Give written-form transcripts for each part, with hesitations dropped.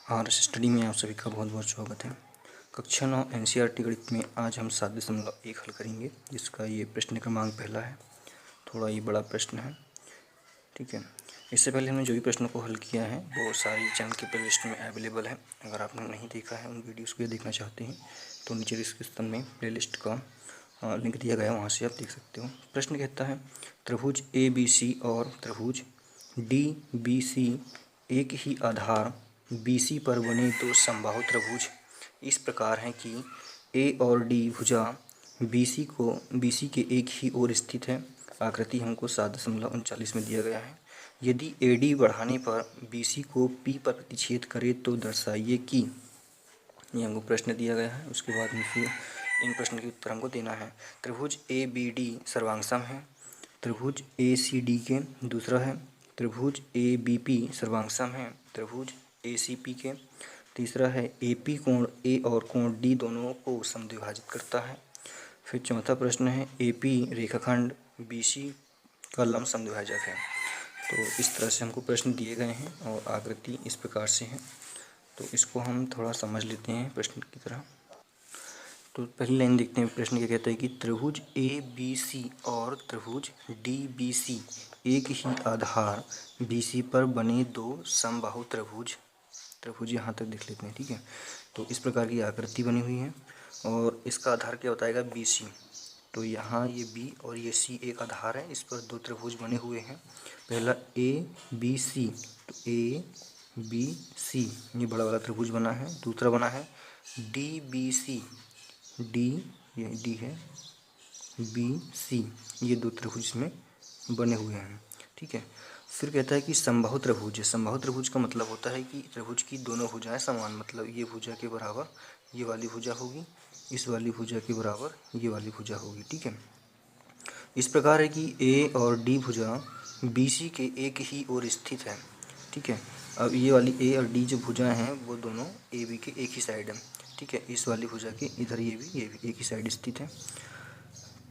Hours study में आप सभी का बहुत बहुत स्वागत है। कक्षा 9 एनसीईआरटी गणित में आज हम 7.1 हल करेंगे, जिसका ये प्रश्न क्रमांक पहला है। थोड़ा ये बड़ा प्रश्न है, ठीक है। इससे पहले हमने जो भी प्रश्नों को हल किया है वो सारी चैनल की प्लेलिस्ट में अवेलेबल है। अगर आपने नहीं देखा है, उन वीडियोस को देखना चाहते हैं तो नीचे डिस्क्रिप्शन में प्लेलिस्ट का लिंक दिया गया है, वहाँ से आप देख सकते हो। प्रश्न कहता है त्रिभुज ABC और त्रिभुज DBC एक ही आधार BC पर बने दो समबाहु त्रिभुज इस प्रकार हैं कि A और D भुजा BC के एक ही ओर स्थित है। आकृति हमको 7.39 में दिया गया है। यदि AD बढ़ाने पर BC को P पर प्रतिच्छेद करे तो दर्शाइए कि, ये हमको प्रश्न दिया गया है। उसके बाद में फिर इन प्रश्न के उत्तर हमको देना है। त्रिभुज ABD सर्वांगसम है, त्रिभुज ACD के दूसरा है, त्रिभुज ABP सर्वांगसम है, त्रिभुज ACP के तीसरा है। AP कोण A और कोण D दोनों को समद्विभाजित करता है। फिर चौथा प्रश्न है AP रेखाखंड BC का लंब समद्विभाजक है। तो इस तरह से हमको प्रश्न दिए गए हैं और आकृति इस प्रकार से है। तो इसको हम थोड़ा समझ लेते हैं प्रश्न की तरह। तो पहली लाइन देखते हैं, प्रश्न क्या कहता है कि त्रिभुज ABC और त्रिभुज DBC एक ही आधार BC पर बने दो समबाहु त्रिभुज यहाँ तक देख लेते हैं, ठीक है। तो इस प्रकार की आकृति बनी हुई है और इसका आधार क्या बताएगा BC। तो यहाँ ये B और ये C एक आधार है, इस पर दो त्रिभुज बने हुए हैं। पहला ABC, तो ABC ये बड़ा वाला त्रिभुज बना है। दूसरा बना है DBC, ये D है, BC ये दो त्रिभुज में बने हुए हैं, ठीक है। फिर कहता है कि समबाहु त्रिभुज। समबाहु त्रिभुज का मतलब होता है कि त्रिभुज की दोनों भुजाएं समान, मतलब ये भुजा के बराबर ये वाली भुजा होगी, इस वाली भुजा के बराबर ये वाली भुजा होगी, ठीक है। इस प्रकार है कि A और D भुजा BC के एक ही ओर स्थित है, ठीक है। अब ये वाली A और D जो भुजाएं हैं वो दोनों AB के एक ही साइड है, ठीक है। इस वाली भुजा के इधर ये भी एक ही साइड स्थित है।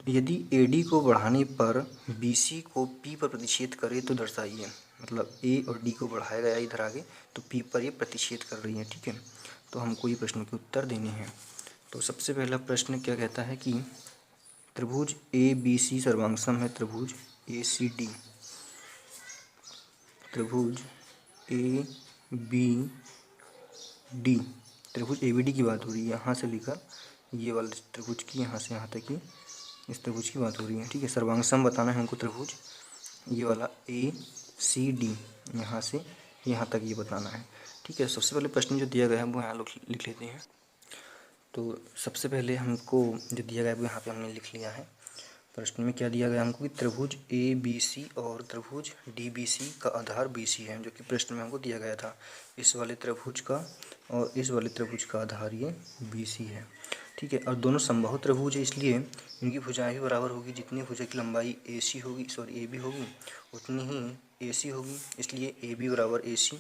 यदि AD को बढ़ाने पर BC को P पर प्रतिच्छेद करे तो दर्शाइए, मतलब A और D को बढ़ाया गया इधर आगे तो P पर ये प्रतिच्छेद कर रही है, ठीक है। तो हमको ये प्रश्न के उत्तर देने हैं। तो सबसे पहला प्रश्न क्या कहता है कि त्रिभुज ABC सर्वांगसम है त्रिभुज ACD। त्रिभुज ABD, त्रिभुज ABD की बात हो रही है, यहाँ से लेकर ये वाले त्रिभुज की यहाँ से यहाँ तक की इस त्रिभुज की बात हो रही है, ठीक है। सर्वांगसम बताना है हमको त्रिभुज, ये वाला ACD यहाँ से यहाँ तक ये बताना है, ठीक है। सबसे पहले प्रश्न जो दिया गया है वो यहाँ लोग लिख लेते हैं। तो सबसे पहले हमको जो दिया गया है वो यहाँ पे हमने लिख लिया है। प्रश्न में क्या दिया गया हमको कि त्रिभुज ABC और त्रिभुज DBC का आधार BC है, जो कि प्रश्न में हमको दिया गया था। इस वाले त्रिभुज का और इस वाले त्रिभुज का आधार ये BC है, ठीक है। और दोनों समबाहु त्रिभुज है, इसलिए इनकी भुजाएं भी बराबर होगी। जितनी भुजा की लंबाई AC होगी, सॉरी AB होगी, उतनी ही AC होगी, इसलिए AB बराबर AC।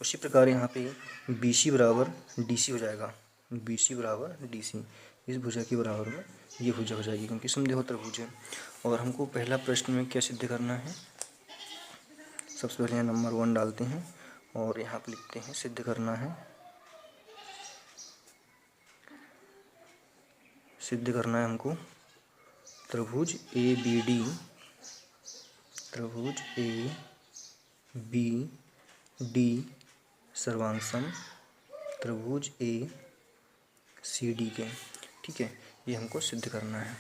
उसी प्रकार यहाँ पे BC बराबर DC हो जाएगा, BC बराबर DC। इस भुजा के बराबर में ये भुजा हो जाएगी, क्योंकि समद्विबाहु त्रिभुज है। और हमको पहला प्रश्न में क्या सिद्ध करना है, सबसे पहले यहाँ नंबर 1 डालते हैं और यहाँ पे लिखते हैं सिद्ध करना है। सिद्ध करना है हमको त्रिभुज ABD, त्रिभुज ABD सर्वांगसम त्रिभुज ACD के, ठीक है। ये हमको सिद्ध करना है।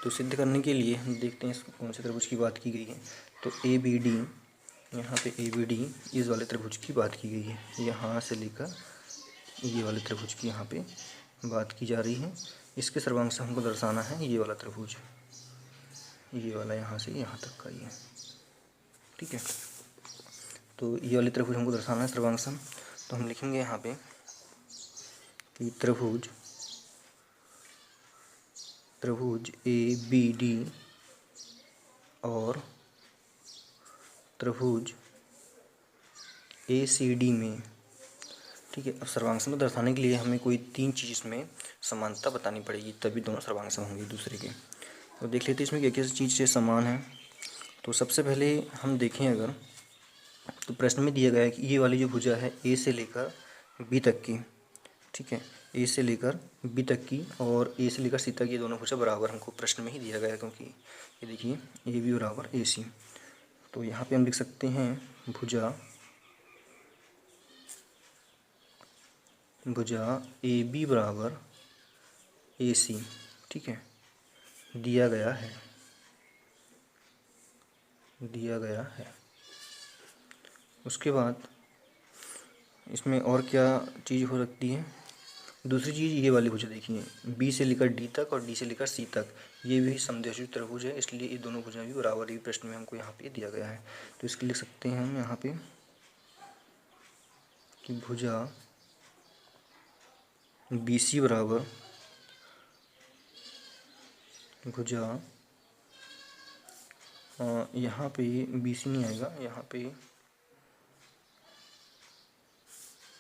तो सिद्ध करने के लिए हम देखते हैं कौन से त्रिभुज की बात की गई है। तो ABD, यहाँ पे ABD इस वाले त्रिभुज की बात की गई है, यहाँ से लेकर ये वाले त्रिभुज की यहाँ पे बात की जा रही है। इसके सर्वांगसम हमको दर्शाना है ये वाला त्रिभुज, ये वाला यहाँ से यहाँ तक का ये, ठीक है। तो ये वाले त्रिभुज हमको दर्शाना है सर्वांगसम। तो हम लिखेंगे यहाँ पे कि त्रिभुज ABD और त्रिभुज ACD में, ठीक है। अब सर्वांगसम दर्शाने के लिए हमें कोई 3 चीज़ में समानता बतानी पड़ेगी, तभी दोनों सर्वांगसम होंगे दूसरे के। तो देख लेते हैं इसमें क्या क्या चीज़ से समान है। तो सबसे पहले हम देखें, अगर तो प्रश्न में दिया गया है कि ये वाली जो भुजा है ए से लेकर बी तक की, ठीक है, ए से लेकर बी तक की और ए से लेकर सी तक, ये दोनों भुजा बराबर हमको प्रश्न में ही दिया गया है, क्योंकि ये देखिए ए बी बराबर ए सी। तो यहाँ पे हम लिख सकते हैं भुजा ए बी बराबर ए सी, ठीक है, दिया गया है। उसके बाद इसमें और क्या चीज़ हो सकती है, दूसरी चीज़ ये वाली भुजा देखिए, बी से लेकर डी तक और डी से लेकर सी तक, ये भी समद्विबाहु त्रिभुज है, इसलिए ये दोनों भुजा भी बराबर ही प्रश्न में हमको यहाँ पे दिया गया है। तो इसके लिख सकते हैं हम यहाँ पे कि भुजा बी सी बराबर भुजा, यहाँ पे बी सी नहीं आएगा, यहाँ पे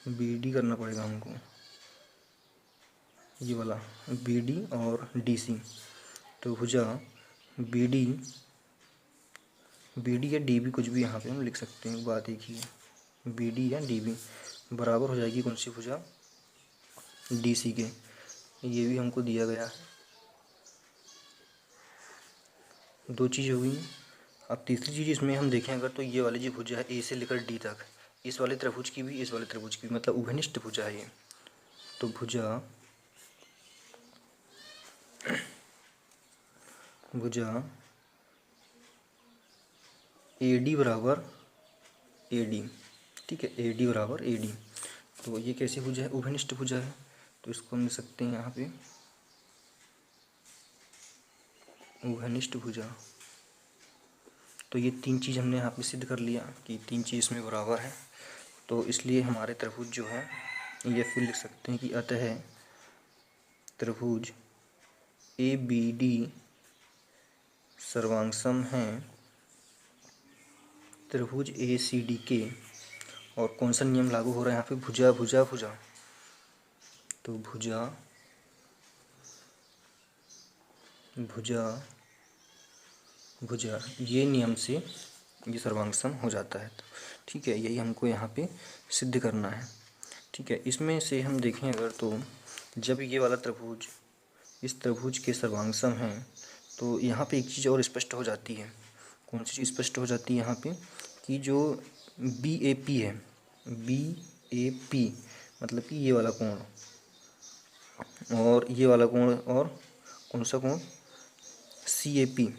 बी डी करना पड़ेगा हमको, ये वाला बी डी और डी सी। तो भुजा बी डी या डी बी, कुछ भी यहाँ पे हम लिख सकते हैं, बात एक ही है, बी डी या डी बी बराबर हो जाएगी कौन सी भुजा, डी सी के। ये भी हमको दिया गया है। दो चीज़ हो गई। अब तीसरी चीज़ इसमें हम देखें अगर, तो ये वाली जो भुजा है ए से लेकर डी तक, इस वाले त्रिभुज की भी, इस वाले त्रिभुज की भी, मतलब उभयनिष्ठ भुजा है ये। तो भुजा ए डी बराबर ए डी, ठीक है, ए डी बराबर ए डी। तो ये कैसी भुजा है, उभयनिष्ठ भुजा है। तो इसको हम लिख सकते हैं यहाँ पे उभयनिष्ठ भुजा। तो ये तीन चीज़ हमने यहाँ पे सिद्ध कर लिया कि तीन चीज़ इसमें बराबर है। तो इसलिए हमारे त्रिभुज जो है, ये फिर लिख सकते हैं कि अतः त्रिभुज ए बी डी सर्वांगसम हैं त्रिभुज ए सी डी के। और कौन सा नियम लागू हो रहा है यहाँ पे, भुजा भुजा भुजा। तो भुजा भुजा भुजा ये नियम से ये सर्वांगसम हो जाता है। ठीक है, यही हमको यहाँ पे सिद्ध करना है। ठीक है, इसमें से हम देखें अगर, तो जब ये वाला त्रिभुज इस त्रिभुज के सर्वांगसम हैं, तो यहाँ पे एक चीज़ और स्पष्ट हो जाती है। कौन सी चीज़ स्पष्ट हो जाती है यहाँ पे, कि जो बी ए पी है, बी ए पी मतलब कि ये वाला कोण और ये वाला कोण, और कौन सा कोण, C A P,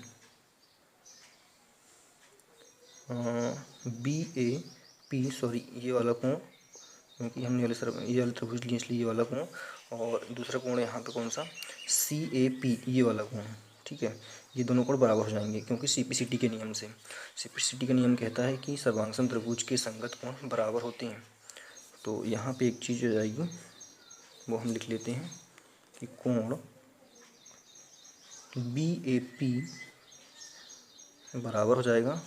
B A P sorry, ये वाला कोण, क्योंकि हमने ये वाला त्रिभुज लिए इसलिए ये वाला कोण, और दूसरा कोण यहाँ पे कौन सा, सी ए पी, ये वाला कोण। ठीक है, ये दोनों कोण बराबर हो जाएंगे, क्योंकि सीपीसीटी के नियम से, सीपीसीटी का नियम कहता है कि सर्वांगसम त्रिभुज के संगत कोण बराबर होते हैं। तो यहाँ पे एक चीज़ हो जाएगी, वो हम लिख लेते हैं कि कोण बी ए पी बराबर हो जाएगा,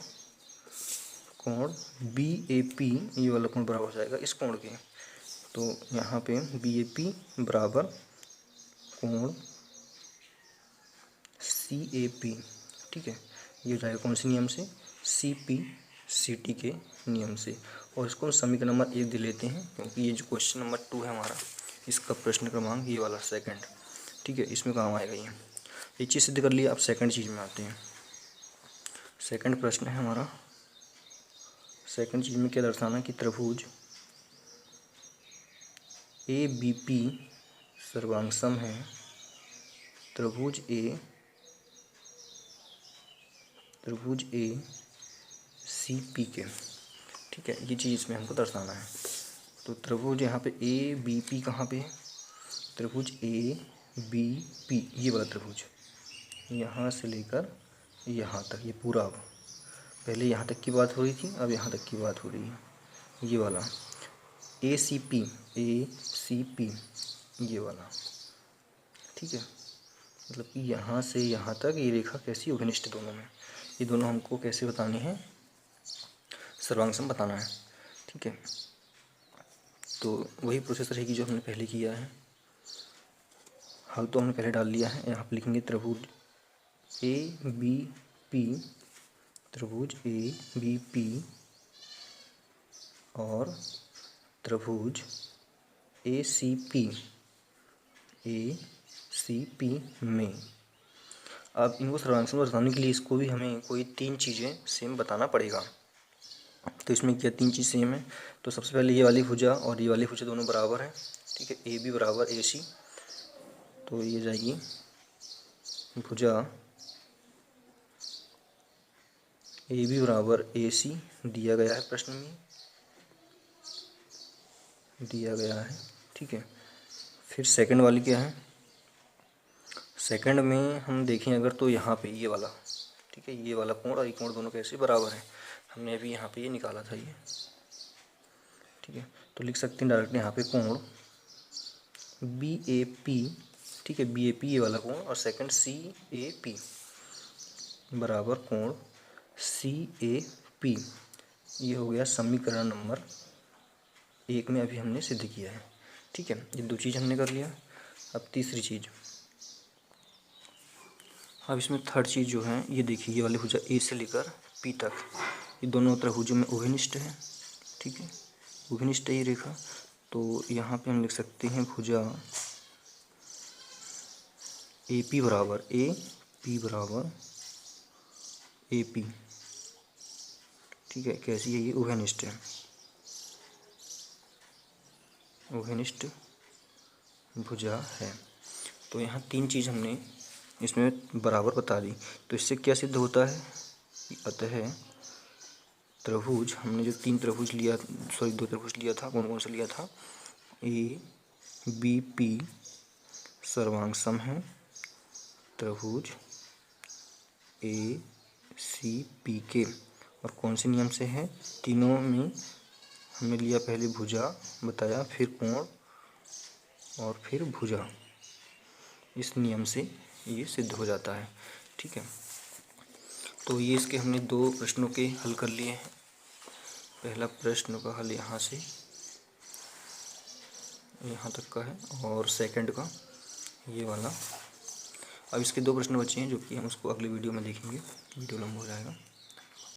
कोण बी ए पी ये वाला कोण बराबर हो जाएगा इस कोण के। तो यहाँ पे बी ए पी बराबर कोण सी ए पी। ठीक है, ये हो जाएगा कौन से नियम से, सी पी सी टी के नियम से। और इसको हम समीकरण नंबर 1 दे लेते हैं, क्योंकि ये जो क्वेश्चन नंबर 2 है हमारा, इसका प्रश्न क्रमांक ये वाला सेकंड। ठीक है, इसमें काम आएगा ये। एक चीज़ सिद्ध कर लिया, अब सेकंड चीज़ में आते हैं। सेकंड प्रश्न है हमारा, सेकंड चीज़ में क्या दर्शाना कि त्रिभुज ए बी पी सर्वांगसम है त्रिभुज ए सी पी के। ठीक है, ये चीज़ इसमें हमको दर्शाना है। तो त्रिभुज यहाँ पे ए बी पी कहाँ पे है, त्रिभुज ए बी पी ये वाला त्रिभुज, यहाँ से लेकर यहाँ तक, ये पूरा, अब पहले यहाँ तक की बात हो रही थी, अब यहाँ तक की बात हो रही है, ये वाला ए सी पी ये वाला। ठीक है, मतलब कि यहाँ से यहाँ तक ये रेखा कैसी, उभयनिष्ठ दोनों में, ये दोनों हमको कैसे बताने हैं, सर्वांगसम बताना है। ठीक है, तो वही प्रोसेस रहेगी जो हमने पहले किया है। हल तो हमने पहले डाल लिया है। यहाँ पे लिखेंगे त्रिभुज ए बी पी, त्रिभुज ए बी पी और त्रिभुज ACP में। अब इनको सर्वांग बताने के लिए इसको भी हमें कोई 3 चीज़ें सेम बताना पड़ेगा। तो इसमें क्या 3 चीज़ सेम है? तो सबसे पहले ये वाली भुजा और ये वाली भुजा दोनों बराबर है, ठीक है। AB बराबर AC, तो ये जाएगी भुजा AB बराबर AC दिया गया है, प्रश्न में दिया गया है, ठीक है। फिर सेकंड वाली क्या है? सेकंड में हम देखें अगर तो यहाँ पे ये वाला, ठीक है, ये वाला कोण और ये कोण दोनों कैसे बराबर हैं। हमने अभी यहाँ पे ये निकाला था ये, ठीक है। तो लिख सकते हैं डायरेक्ट यहाँ पे कोण BAP, ठीक है, BAP ये वाला कोण और सेकंड CAP बराबर कोण CAP। ये हो गया समीकरण नंबर 1 में अभी हमने सिद्ध किया है, ठीक है। ये 2 चीज़ हमने कर लिया। अब तीसरी चीज़, अब इसमें थर्ड चीज़ जो है, ये देखिए ये वाली भुजा A से लेकर P तक, ये दोनों त्रिभुजों में उभयनिष्ठ है, ठीक है, उभयनिष्ठ है ये रेखा। तो यहाँ पे हम लिख सकते हैं भुजा AP बराबर AP बराबर AP, ठीक है। कैसी है ये? उभयनिष्ठ है, उभयनिष्ठ भुजा है। तो यहाँ 3 चीज़ हमने इसमें बराबर बता दी। तो इससे क्या सिद्ध होता है कि अतः त्रिभुज, हमने जो 3 त्रिभुज लिया, सॉरी 2 त्रिभुज लिया था, कौन कौन सा लिया था? ABP सर्वांग सम है त्रिभुज ACP के। और कौन से नियम से है? तीनों में हमने लिया, पहले भुजा बताया, फिर कोण और फिर भुजा। इस नियम से ये सिद्ध हो जाता है, ठीक है। तो ये इसके हमने 2 प्रश्नों के हल कर लिए हैं। पहला प्रश्न का हल यहाँ से यहाँ तक का है और सेकंड का ये वाला। अब इसके 2 प्रश्न बचे हैं जो कि हम उसको अगले वीडियो में देखेंगे, वीडियो लंबा हो जाएगा।